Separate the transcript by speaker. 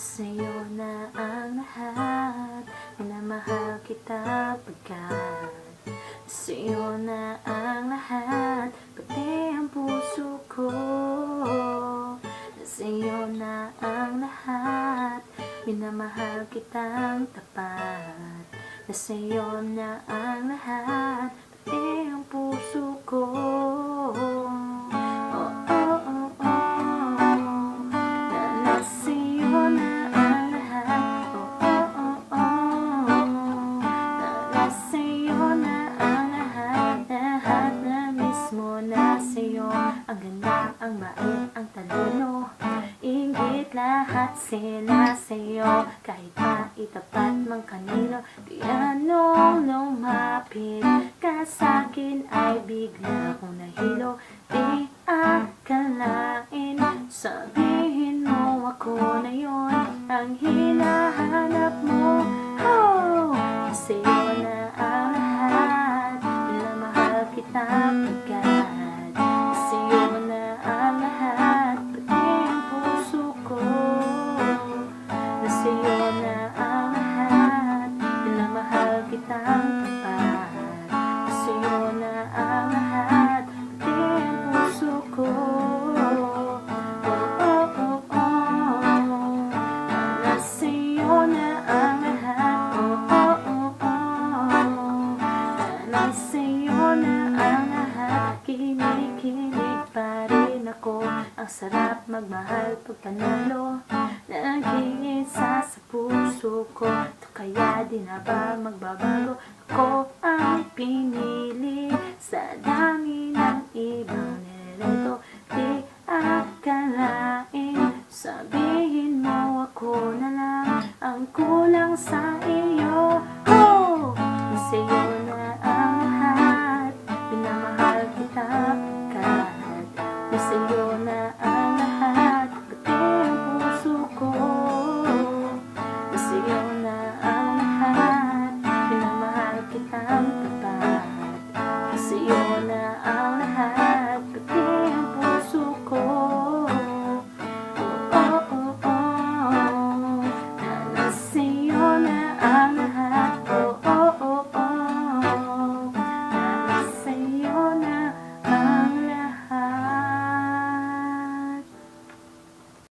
Speaker 1: Sa'yo na ang lahat, minamahal kita pagkat sa'yo na ang lahat, pati ang puso ko. Sa'yo na ang lahat, minamahal kitang tapat. Sa'yo na ang lahat, pati ang puso ko. Ang ganda, ang bait, ang talino, inggit lahat sila sa'yo. Kahit maitapat mang kanino, di anong lumapit ka sa'kin ay bigla kong nahilo. Di akalain, sabihin mo ako na yun ang hinahanap mo. Oh, sa'yo na ang lahat, minamahal kita pagkat kitang tapat. Sa'yo na ang lahat, pati ang puso ko. Sa'yo na ang lahat, sa'yo na ang lahat. Kinikilig pa rin ako, ang sarap magmahal pag panalo. Nag-iisa sa puso ko, kaya di na ba magbabago? Ako ang pinili sa dami ng ibang nilito. Di akalain, sabihin mo ako na lang ang kulang sa iyo. Oh, sa'yo